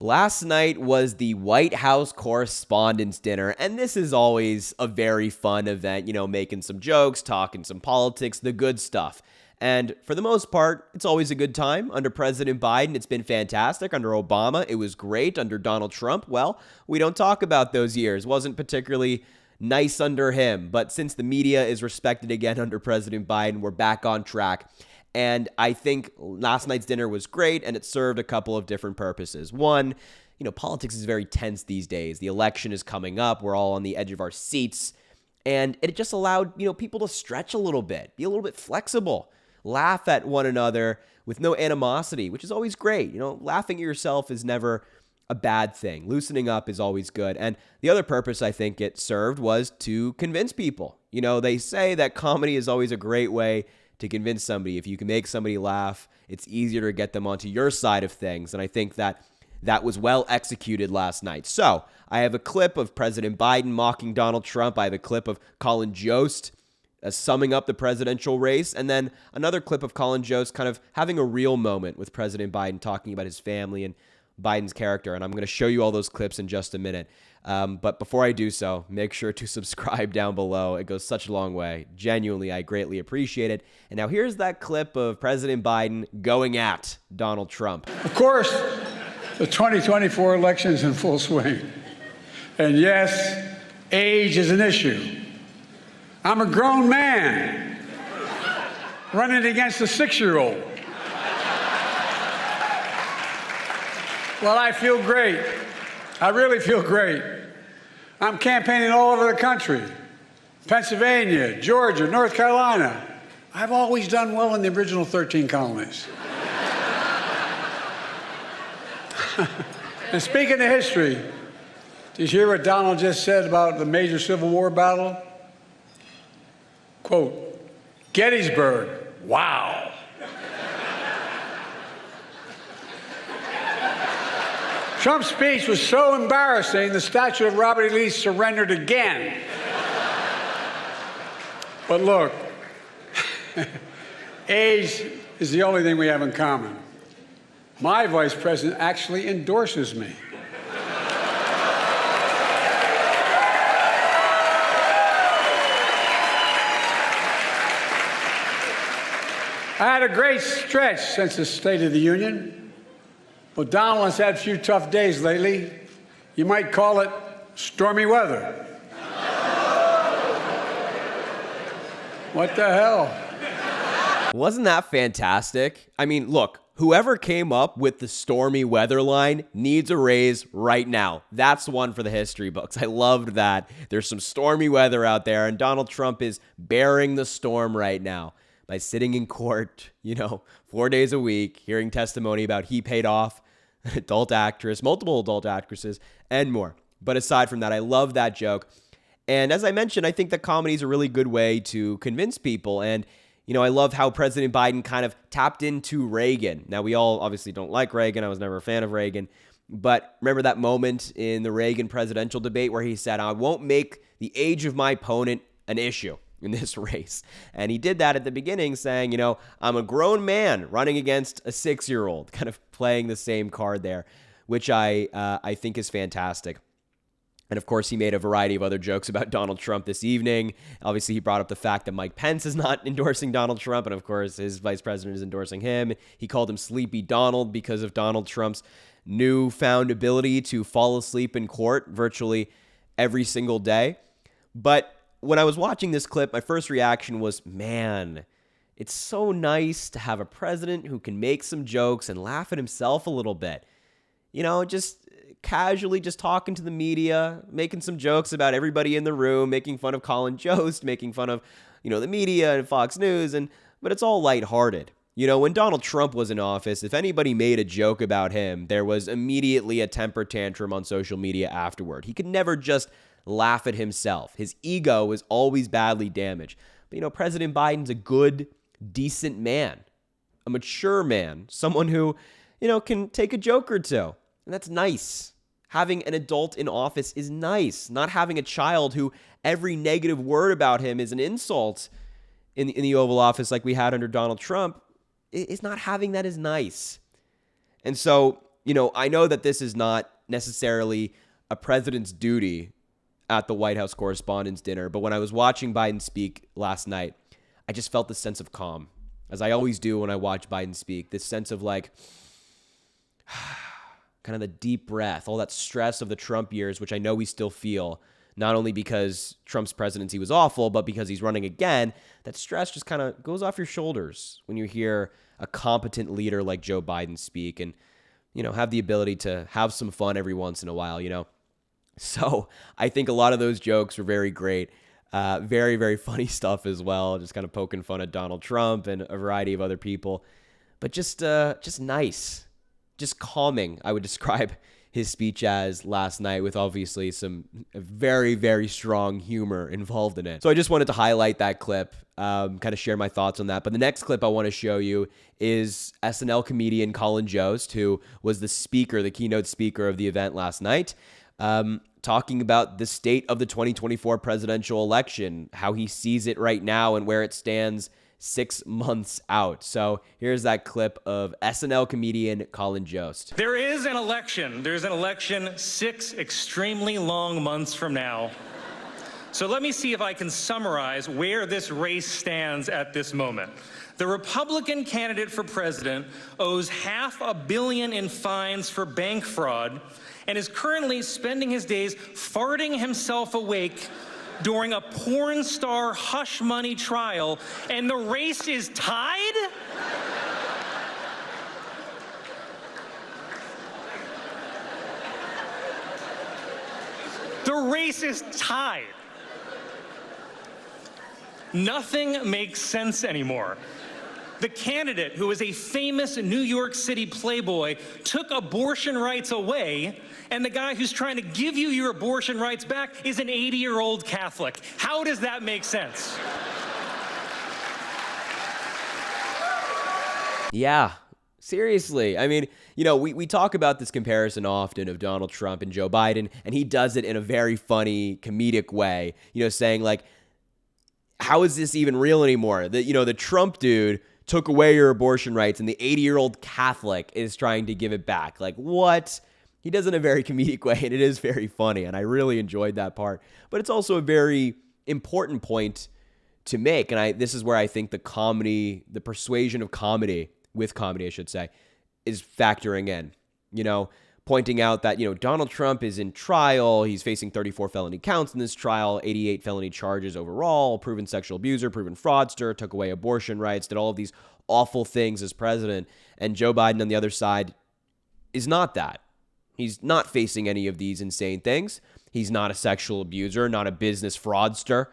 Last night was the White House Correspondents Dinner, and this is always a very fun event, making some jokes, talking some politics, the good stuff. And for the most part, it's always a good time. Under President Biden, it's been fantastic. Under Obama, it was great. Under Donald Trump, well, we don't talk about those years. Wasn't particularly nice under him. But since the media is respected again under President Biden, we're back on track. And I think last night's dinner was great, and it served a couple of different purposes. One, politics is very tense these days. The election is coming up. We're all on the edge of our seats. And it just allowed, people to stretch a little bit, be a little bit flexible, laugh at one another with no animosity, which is always great. Laughing at yourself is never a bad thing. Loosening up is always good. And the other purpose I think it served was to convince people. They say that comedy is always a great way to convince somebody. If you can make somebody laugh, it's easier to get them onto your side of things. And I think that was well executed last night. So I have a clip of President Biden mocking Donald Trump. I have a clip of Colin Jost summing up the presidential race. And then another clip of Colin Jost kind of having a real moment with President Biden, talking about his family and Biden's character. And I'm going to show you all those clips in just a minute. But before I do so, make sure to subscribe down below. It goes such a long way. Genuinely, I greatly appreciate it. And now here's that clip of President Biden going at Donald Trump. Of course, the 2024 election is in full swing. And yes, age is an issue. I'm a grown man running against a 6-year-old. Well, I feel great. I really feel great. I'm campaigning all over the country. Pennsylvania, Georgia, North Carolina. I've always done well in the original 13 colonies. And speaking of history, did you hear what Donald just said about the major Civil War battle? Quote, Gettysburg, wow. Trump's speech was so embarrassing, the statue of Robert E. Lee surrendered again. But look, age is the only thing we have in common. My vice president actually endorses me. I had a great stretch since the State of the Union. Well, Donald has had a few tough days lately. You might call it stormy weather. What the hell? Wasn't that fantastic? I mean, look, whoever came up with the stormy weather line needs a raise right now. That's one for the history books. I loved that. There's some stormy weather out there, and Donald Trump is bearing the storm right now by sitting in court, 4 days a week, hearing testimony about he paid off an adult actress, multiple adult actresses, and more. But aside from that, I love that joke. And as I mentioned, I think that comedy is a really good way to convince people. And, I love how President Biden kind of tapped into Reagan. Now, we all obviously don't like Reagan. I was never a fan of Reagan. But remember that moment in the Reagan presidential debate where he said, I won't make the age of my opponent an issue in this race. And he did that at the beginning saying, I'm a grown man running against a 6-year-old, kind of playing the same card there, which I think is fantastic. And of course, he made a variety of other jokes about Donald Trump this evening. Obviously, he brought up the fact that Mike Pence is not endorsing Donald Trump. And of course, his vice president is endorsing him. He called him Sleepy Donald because of Donald Trump's newfound ability to fall asleep in court virtually every single day. But when I was watching this clip, my first reaction was, man, it's so nice to have a president who can make some jokes and laugh at himself a little bit. Just casually just talking to the media, making some jokes about everybody in the room, making fun of Colin Jost, making fun of, the media and Fox News, but it's all lighthearted. When Donald Trump was in office, if anybody made a joke about him, there was immediately a temper tantrum on social media afterward. He could never just laugh at himself. His ego was always badly damaged. But, President Biden's a good, decent man, a mature man, someone who, can take a joke or two. And that's nice. Having an adult in office is nice. Not having a child who every negative word about him is an insult in the Oval Office like we had under Donald Trump is not having that is nice. And so, I know that this is not necessarily a president's duty at the White House Correspondents Dinner, but when I was watching Biden speak last night, I just felt this sense of calm, as I always do when I watch Biden speak, this sense of like, kind of the deep breath, all that stress of the Trump years, which I know we still feel, not only because Trump's presidency was awful, but because he's running again. That stress just kind of goes off your shoulders when you hear a competent leader like Joe Biden speak and, have the ability to have some fun every once in a while, So I think a lot of those jokes were very great. Very, very funny stuff as well, just kind of poking fun at Donald Trump and a variety of other people. But just nice, just calming, I would describe his speech as last night, with obviously some very, very strong humor involved in it. So I just wanted to highlight that clip, kind of share my thoughts on that. But the next clip I want to show you is SNL comedian Colin Jost, who was the keynote speaker of the event last night, talking about the state of the 2024 presidential election, how he sees it right now and where it stands 6 months out. So here's that clip of SNL comedian Colin Jost. There's an election 6 extremely long months from now. So let me see if I can summarize where this race stands at this moment. The Republican candidate for president owes $500 million in fines for bank fraud and is currently spending his days farting himself awake during a porn star hush money trial, and the race is tied? The race is tied. Nothing makes sense anymore. The candidate, who is a famous New York City playboy, took abortion rights away, and the guy who's trying to give you your abortion rights back is an 80-year-old Catholic. How does that make sense? Yeah, seriously. I mean, we talk about this comparison often of Donald Trump and Joe Biden, and he does it in a very funny, comedic way, saying like, how is this even real anymore? The Trump dude took away your abortion rights and the 80-year-old Catholic is trying to give it back. Like, what? He does it in a very comedic way, and it is very funny, and I really enjoyed that part. But it's also a very important point to make, and this is where I think the persuasion of comedy, with comedy, I should say, is factoring in. Pointing out that, Donald Trump is in trial. He's facing 34 felony counts in this trial, 88 felony charges overall, proven sexual abuser, proven fraudster, took away abortion rights, did all of these awful things as president. And Joe Biden on the other side is not that. He's not facing any of these insane things. He's not a sexual abuser, not a business fraudster,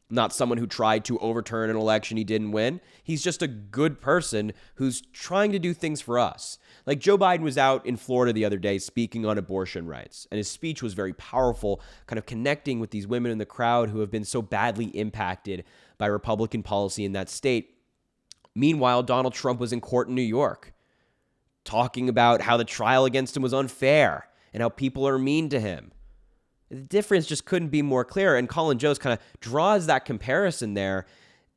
not someone who tried to overturn an election he didn't win. He's just a good person who's trying to do things for us. Like Joe Biden was out in Florida the other day speaking on abortion rights, and his speech was very powerful, kind of connecting with these women in the crowd who have been so badly impacted by Republican policy in that state. Meanwhile, Donald Trump was in court in New York, talking about how the trial against him was unfair and how people are mean to him. The difference just couldn't be more clear, and Colin Jost kind of draws that comparison there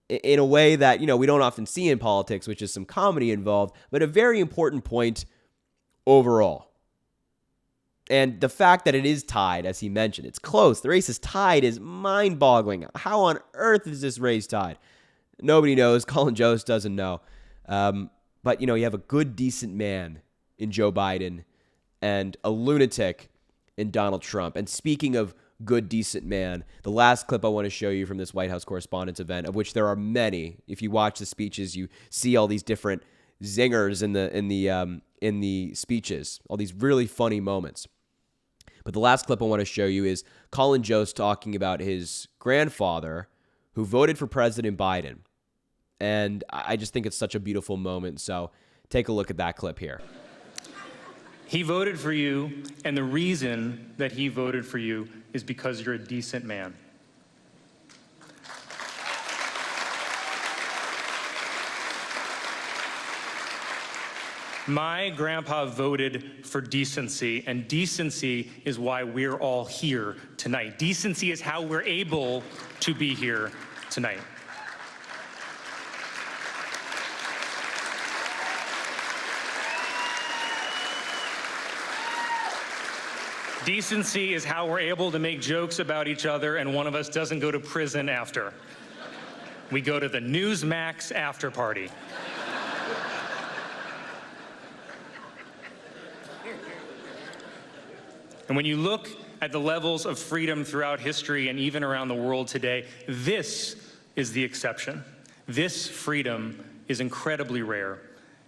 in a way that, we don't often see in politics, which is some comedy involved, but a very important point overall. And the fact that it is tied, as he mentioned, it's close. The race is tied is mind-boggling. How on earth is this race tied? Nobody knows. Colin Jost doesn't know. But, you have a good, decent man in Joe Biden and a lunatic in Donald Trump. And speaking of good, decent man, the last clip I want to show you from this White House Correspondents event, of which there are many. If you watch the speeches, you see all these different zingers in the speeches, all these really funny moments. But the last clip I want to show you is Colin Jost talking about his grandfather who voted for President Biden. And I just think it's such a beautiful moment. So take a look at that clip here. He voted for you, and the reason that he voted for you is because you're a decent man. My grandpa voted for decency, and decency is why we're all here tonight. Decency is how we're able to be here tonight. Decency is how we're able to make jokes about each other and one of us doesn't go to prison after. We go to the Newsmax after party. And when you look at the levels of freedom throughout history and even around the world today, this is the exception. This freedom is incredibly rare,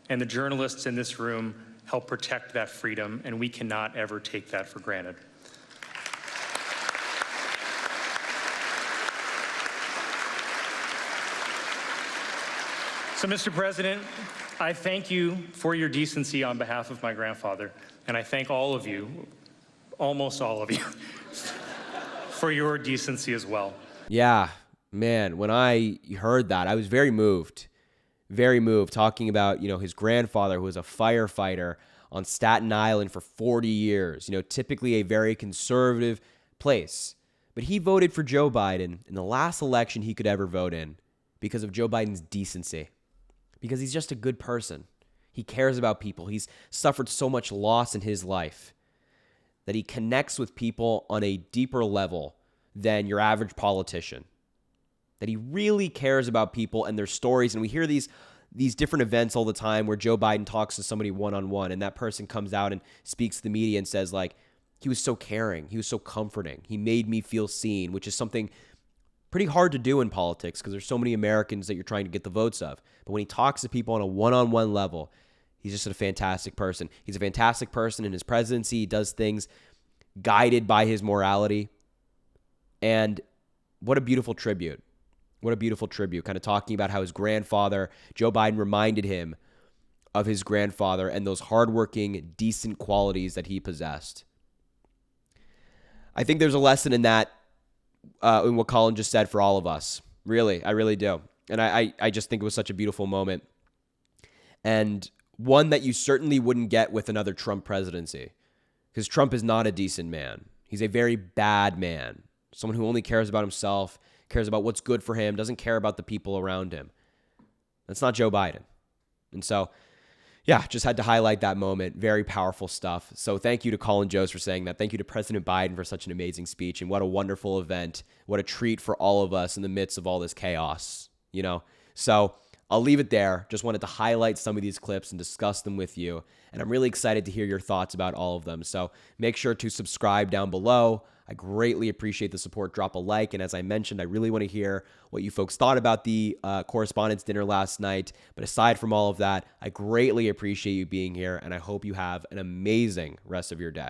and the journalists in this room help protect that freedom, and we cannot ever take that for granted. So, Mr. President, I thank you for your decency on behalf of my grandfather, and I thank all of you, almost all of you, for your decency as well. Yeah, man, when I heard that, I was very moved, talking about, his grandfather who was a firefighter on Staten Island for 40 years, typically a very conservative place. But he voted for Joe Biden in the last election he could ever vote in because of Joe Biden's decency, because he's just a good person. He cares about people. He's suffered so much loss in his life that he connects with people on a deeper level than your average politician, that he really cares about people and their stories. And we hear these different events all the time where Joe Biden talks to somebody one-on-one, and that person comes out and speaks to the media and says, like, he was so caring, he was so comforting, he made me feel seen, which is something pretty hard to do in politics because there's so many Americans that you're trying to get the votes of. But when he talks to people on a one-on-one level, he's just a fantastic person. He's a fantastic person in his presidency. He does things guided by his morality. And what a beautiful tribute. What a beautiful tribute. Kind of talking about how his grandfather, Joe Biden, reminded him of his grandfather and those hardworking, decent qualities that he possessed. I think there's a lesson in that, in what Colin just said, for all of us. Really, I really do. And I just think it was such a beautiful moment. And one that you certainly wouldn't get with another Trump presidency. Because Trump is not a decent man. He's a very bad man. Someone who only cares about himself, cares about what's good for him, doesn't care about the people around him. That's not Joe Biden. And so, yeah, just had to highlight that moment. Very powerful stuff. So thank you to Colin Jost for saying that. Thank you to President Biden for such an amazing speech. And what a wonderful event. What a treat for all of us in the midst of all this chaos, So I'll leave it there. Just wanted to highlight some of these clips and discuss them with you. And I'm really excited to hear your thoughts about all of them. So make sure to subscribe down below. I greatly appreciate the support. Drop a like. And as I mentioned, I really want to hear what you folks thought about the Correspondents' Dinner last night. But aside from all of that, I greatly appreciate you being here. And I hope you have an amazing rest of your day.